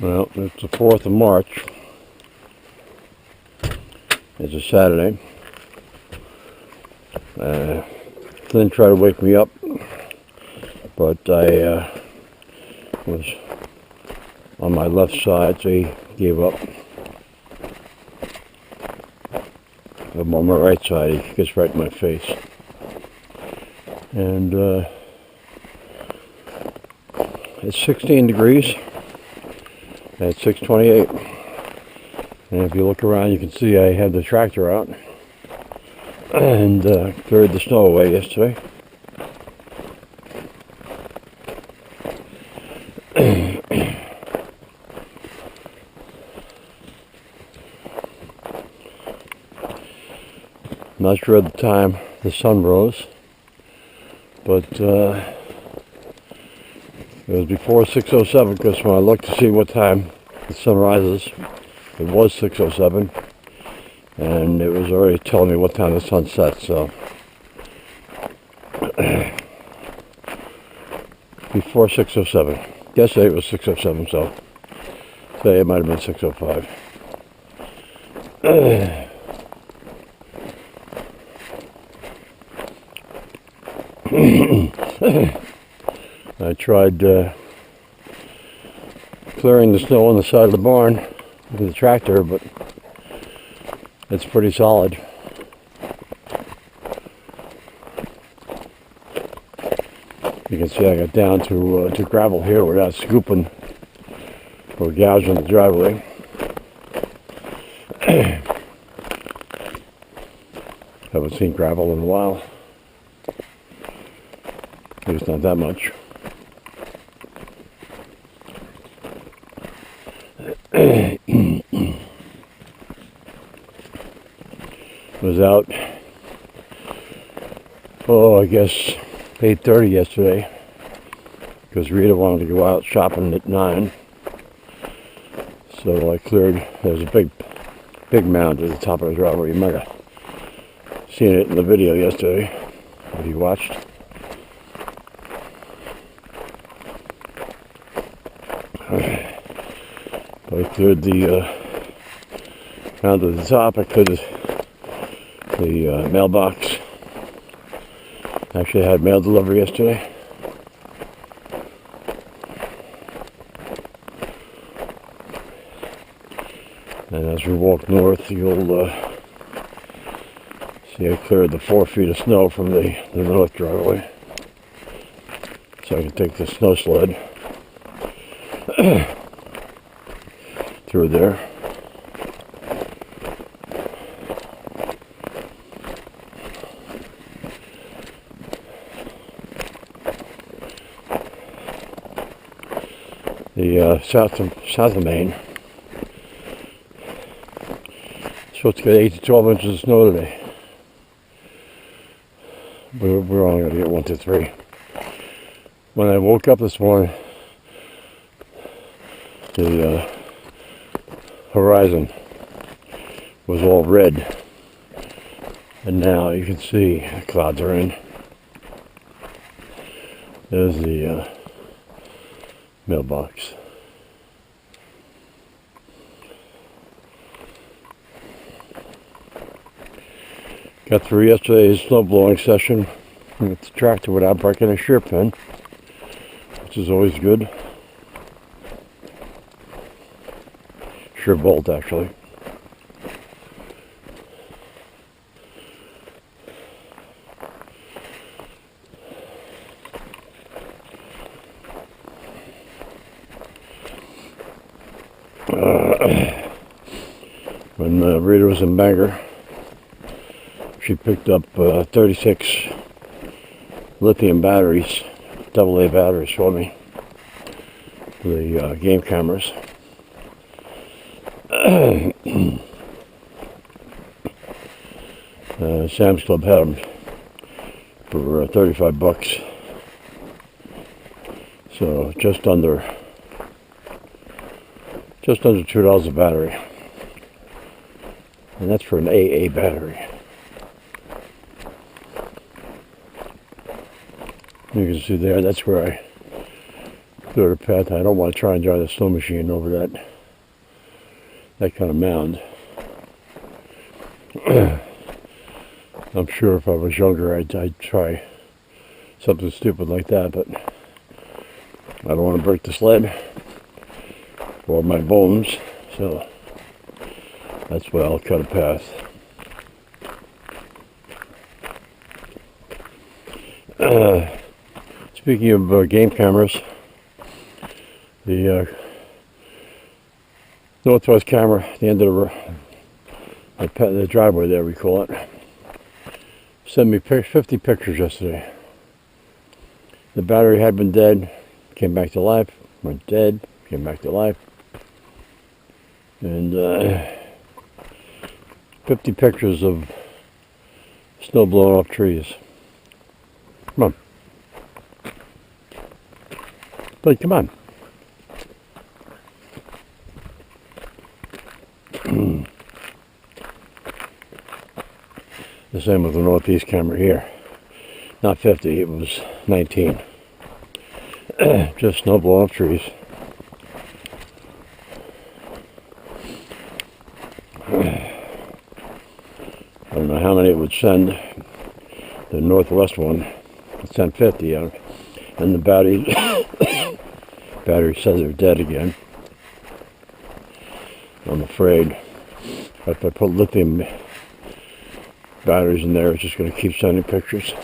Well, it's the 4th of March. It's a Saturday. Flynn tried to wake me up, but I was on my left side, so he gave up. I'm on my right side, he gets right in my face. And it's 16 degrees at 6:28. And if you look around, you can see I had the tractor out and cleared the snow away yesterday. Not sure at the time the sun rose, but it was before 6:07, because when I looked to see what time the sun rises, it was 6:07, and it was already telling me what time the sun sets, so before 6:07. Yesterday it was 6:07, so today it might have been 6:05. I tried clearing the snow on the side of the barn with the tractor, but it's pretty solid. You can see I got down to gravel here without scooping or gouging the driveway. Haven't seen gravel in a while. At least not that much. Was out, I guess 8:30 yesterday, because Rita wanted to go out shopping at 9. So I cleared. There's a big mound at the top of the driveway. You might have seen it in the video yesterday if you watched. I cleared the mound at the top. I cleared the mailbox. Actually, I had mail delivery yesterday. And as we walk north, you'll see I cleared the 4 feet of snow from the north driveway, so I can take the snow sled through there. The south of Maine, supposed to get 8 to 12 inches of snow today. We're only going to get 1 to 3. When I woke up this morning, the horizon was all red, and now you can see the clouds are in. There's the mailbox. Got through yesterday's snow blowing session with the tractor without breaking a shear pin, which is always good. Shear bolt, actually. When Rita was in Bangor, she picked up 36 lithium batteries, AA batteries for me, the game cameras. Sam's Club had them for $35, so just under $2 a battery, and that's for an AA battery. You can see there, that's where I clear the path. I don't want to try and drive the snow machine over that kind of mound. I'm sure if I was younger, I'd try something stupid like that, but I don't want to break the sled or my bones, so that's why I'll cut a path. Speaking of game cameras, the northwest camera at the end of the driveway there, we call it, sent me 50 pictures yesterday. The battery had been dead, came back to life, went dead, came back to life, and 50 pictures of snow blowing off trees. Come on. But come on. The same with the northeast camera here. Not 50, it was 19. Just snow blowing off trees. I don't know how many it would send. The northwest one it sent 50 out, and the battery says they're dead again. I'm afraid if I put lithium batteries in there, it's just going to keep sending pictures.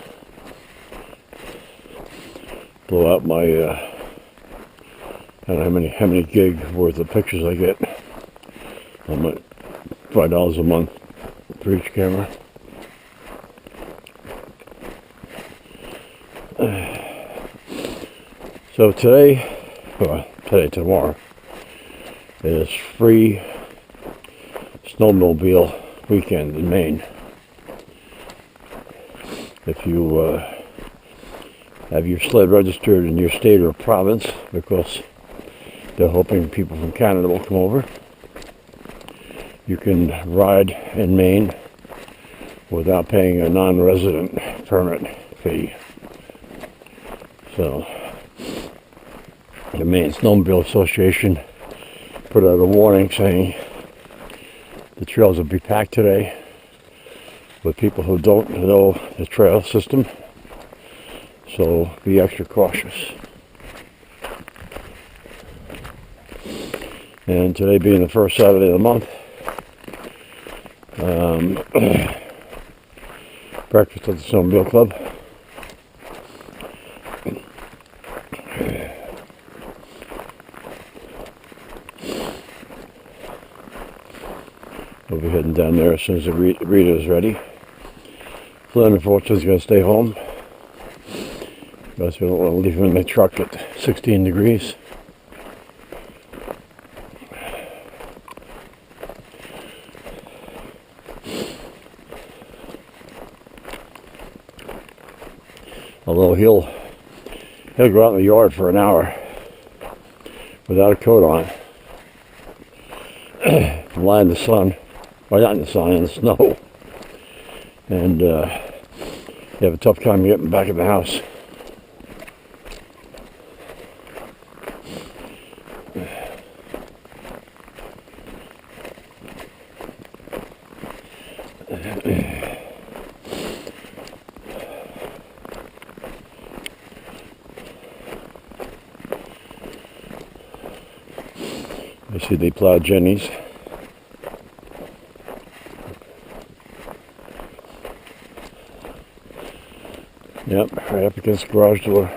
Blow out my I don't know how many gig worth of pictures I get. I'm at $5 a month for each camera. So tomorrow is free snowmobile weekend in Maine. If you have your sled registered in your state or province, because they're hoping people from Canada will come over, you can ride in Maine without paying a non-resident permit fee. So the Maine Snowmobile Association put out a warning saying the trails will be packed today with people who don't know the trail system, so be extra cautious. And today being the first Saturday of the month, breakfast at the Snowmobile Club. We'll be heading down there as soon as the Rita is ready. Flynn, unfortunately, is going to stay home because we don't want to leave him in the truck at 16 degrees. Although he'll go out in the yard for an hour without a coat on, lie in the sun, or not in the sun, in the snow, and you have a tough time getting back in the house. I see they plowed Jenny's. Yep, right up against the garage door.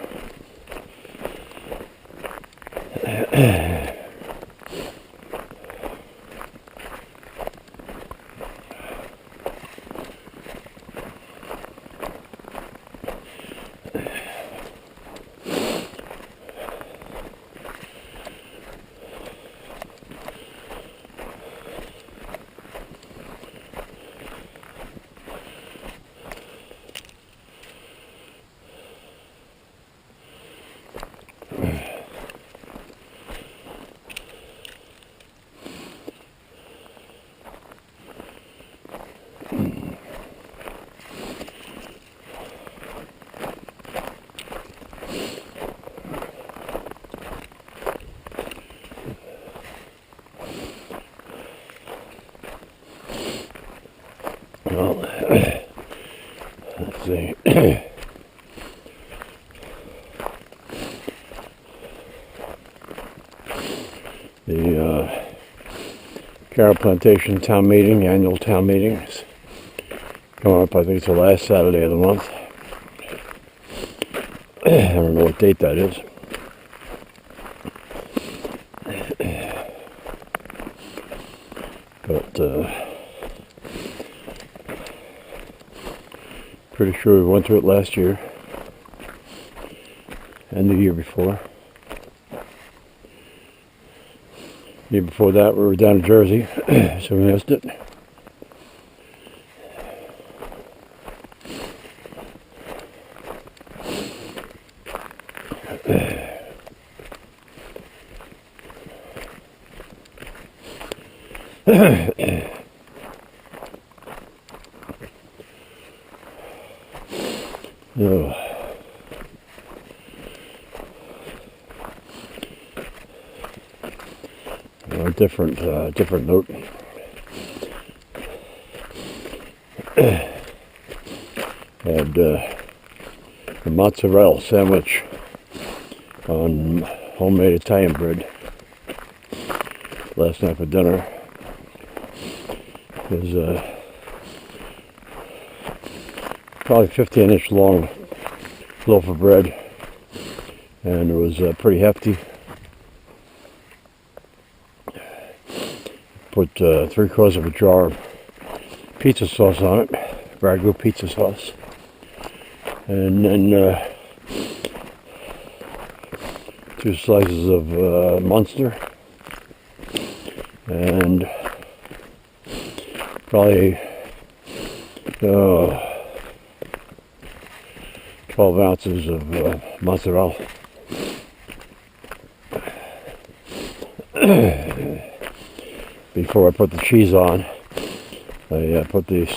Well, let's see. The Carroll Plantation Town Meeting, annual town meeting, is coming up. I think it's the last Saturday of the month. I don't know what date that is. But pretty sure we went to it last year and the year before. The year before that we were down in Jersey, so we missed it. Oh. Different note. Had a mozzarella sandwich on homemade Italian bread last night for dinner. It was probably 15-inch long loaf of bread, and it was pretty hefty. Put 3/4 of a jar of pizza sauce on it, ragu pizza sauce, and then 2 slices of Munster, and probably 12 ounces of mozzarella. Before I put the cheese on, I put this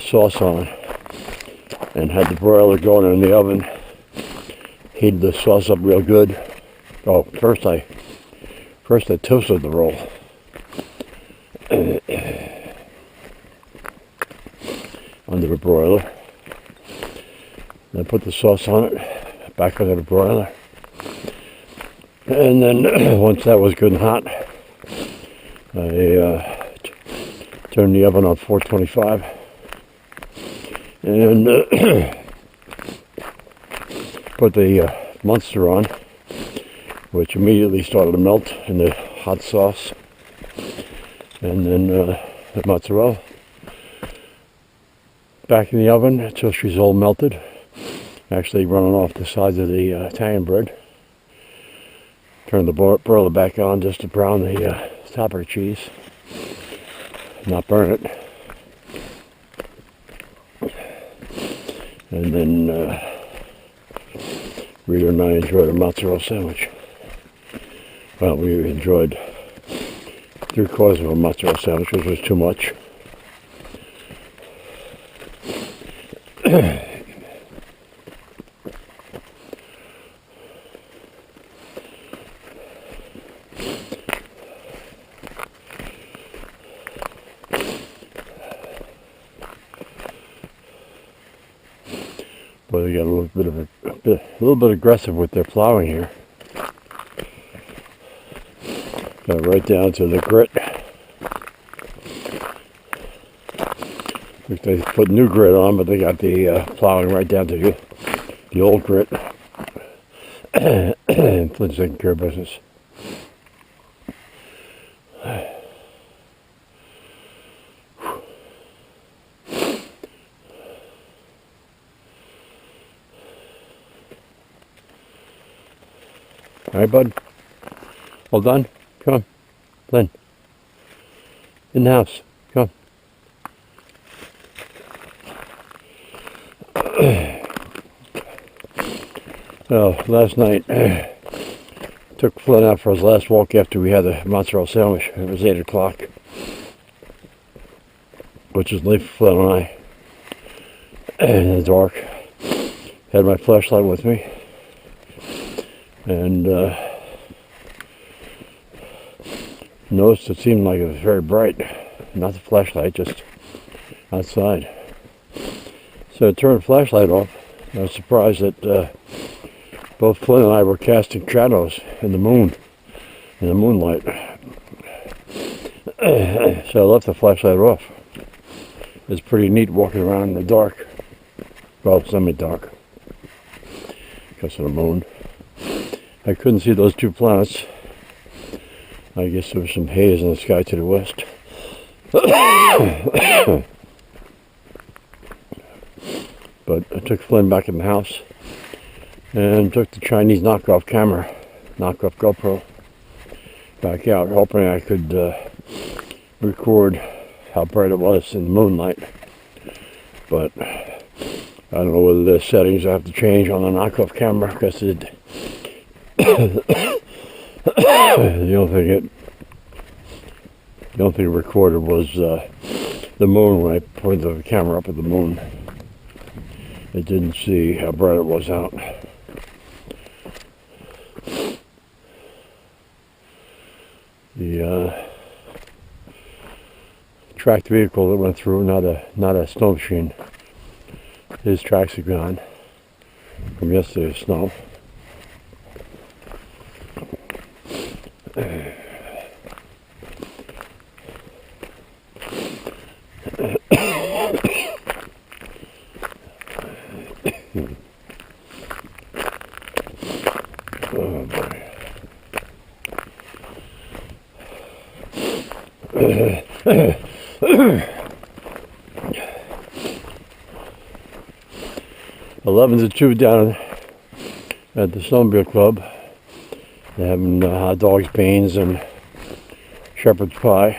sauce on and had the broiler going in the oven. Heated the sauce up real good. Oh, first I toasted the roll. Under the broiler. Then put the sauce on it, back under the broiler. And then once that was good and hot, I turned the oven on 425 and put the Munster on, which immediately started to melt in the hot sauce, and then the mozzarella back in the oven until she's all melted, actually running off the sides of the Italian bread. Turn the broiler back on just to brown the top of the cheese, not burn it. And then Rita and I enjoyed a mozzarella sandwich. Well, we enjoyed 3/4 of a mozzarella sandwich, which was too much. But they got a little bit aggressive with their plowing here. Got right down to the grit. They put new grit on, but they got the plowing right down to the old grit. And Flynn's taking care of business. All right, bud. All done? Come on. Flynn. In the house. Come on. Well, last night, took Flynn out for his last walk after we had the mozzarella sandwich. It was 8 o'clock, which is late for Flynn and I. In the dark. Had my flashlight with me. And noticed it seemed like it was very bright. not the flashlight, just outside. So I turned the flashlight off. I was surprised that both Flynn and I were casting shadows in the moonlight. So I left the flashlight off. It's pretty neat walking around in the dark. Well, semi-dark because of the moon. I couldn't see those two planets. I guess there was some haze in the sky to the west. But I took Flynn back in the house and took the Chinese knockoff GoPro back out, hoping I could record how bright it was in the moonlight. But I don't know whether there's settings I have to change on the knockoff camera, because the only thing it recorded was the moon when I pointed the camera up at the moon. It didn't see how bright it was out. The tracked vehicle that went through, not a snow machine. His tracks are gone from yesterday's snow. Oh boy. 11-2 down at the Snowmobile Club. They're having hot dogs, beans, and shepherd's pie.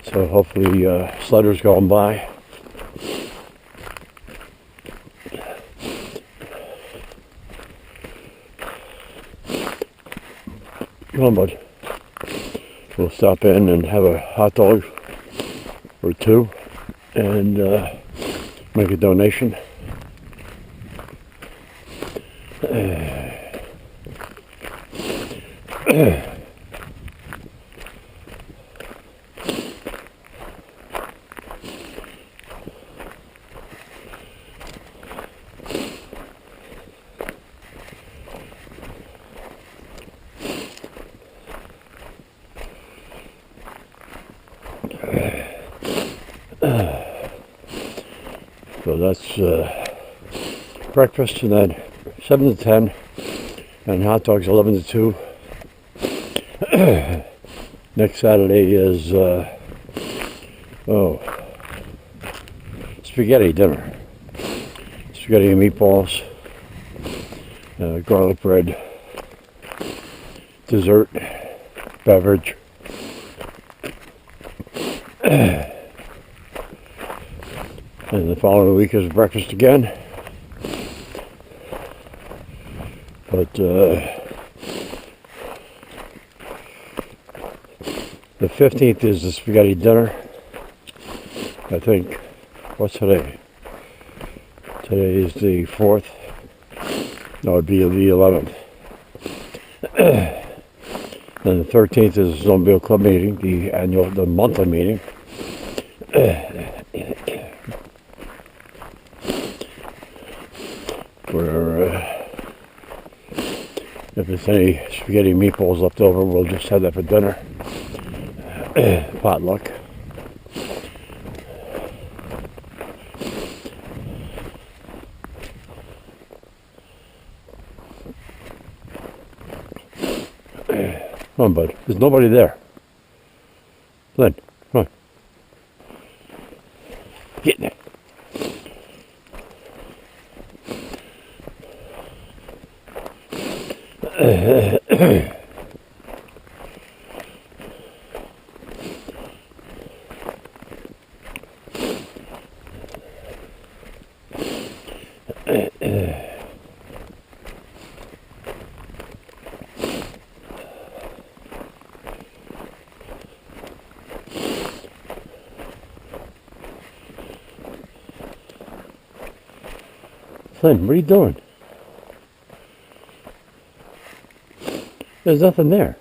So hopefully sledders going by. Come on, bud. We'll stop in and have a hot dog or two and make a donation. So that's breakfast, and then 7 to 10, and hot dogs 11 to 2. Next Saturday is spaghetti dinner. Spaghetti and meatballs, garlic bread, dessert, beverage. And the following week is breakfast again. But the 15th is the spaghetti dinner. I think, what's today? Today is the 4th. No, it'd be the 11th. Then the 13th is the Snowmobile Club meeting, the monthly meeting. Where if there's any spaghetti and meatballs left over, we'll just have that for dinner. Potluck. Come on, bud. There's nobody there. Flynn, come on. Get in there. Flynn, what are you doing? There's nothing there.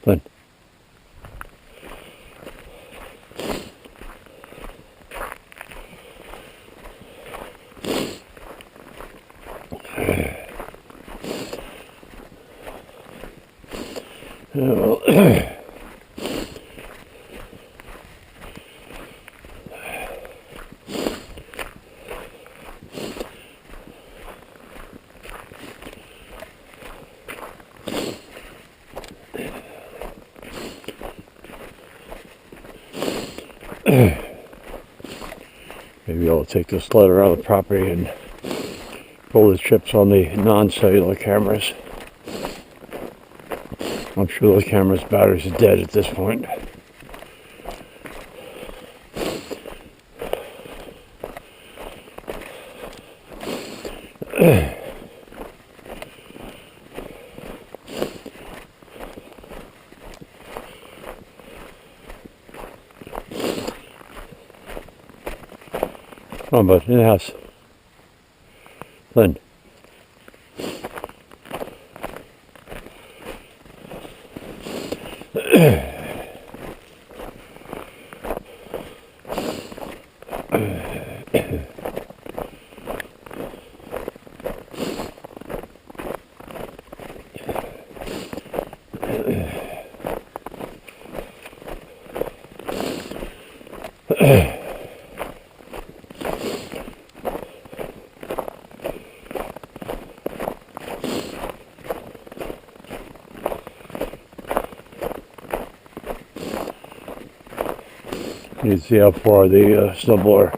Flynn. Well, maybe I'll take this sled around the property and pull the chips on the non-cellular cameras. I'm sure the camera's batteries are dead at this point. Come on, bud, in the house. Flynn. You can see how far the snowblower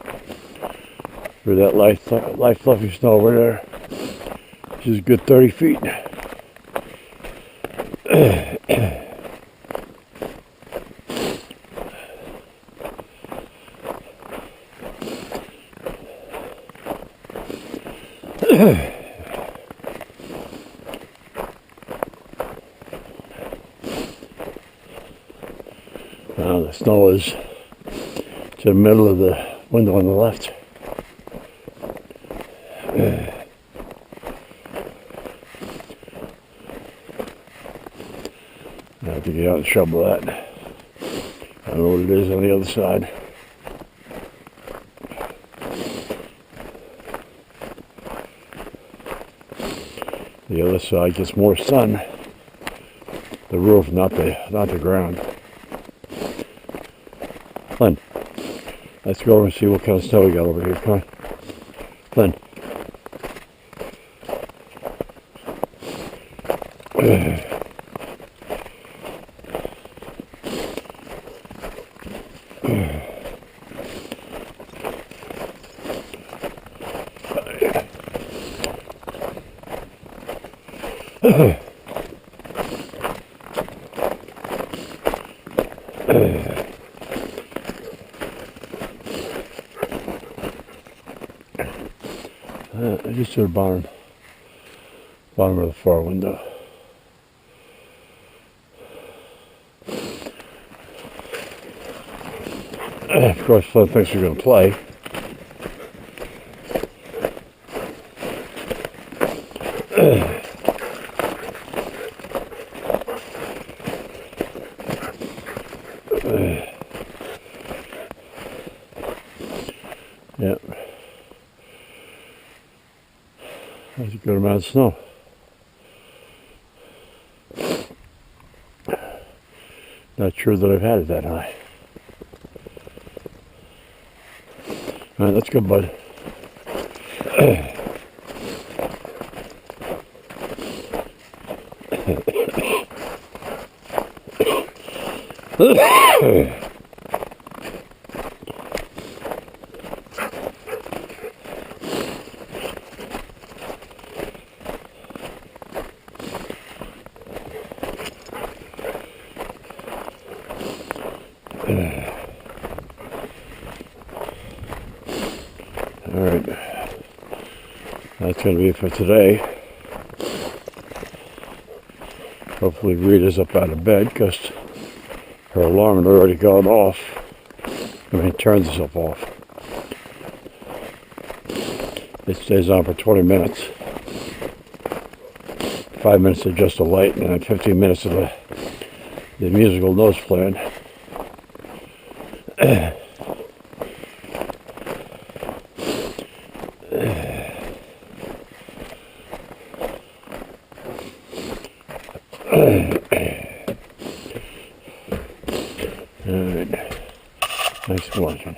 through that light fluffy snow over there, which is a good 30 feet. Now the snow is to the middle of the window on the left. I have to get out and shovel that. I don't know what it is on the other side. The other side gets more sun. The roof, not the ground. Flynn, let's go over and see what kind of snow we got over here. Come on. Flynn. Just to the bottom of the far window. Of course, Flynn thinks we're going to play. Yep. That's a good amount of snow. Not sure that I've had it that high. All right, let's go, bud. All right, that's going to be it for today. Hopefully Rita's up out of bed because her alarm had already gone off. Turned itself off. It stays on for 20 minutes. 5 minutes of just a light and then 15 minutes of the musical notes playing. All right. Thanks for watching.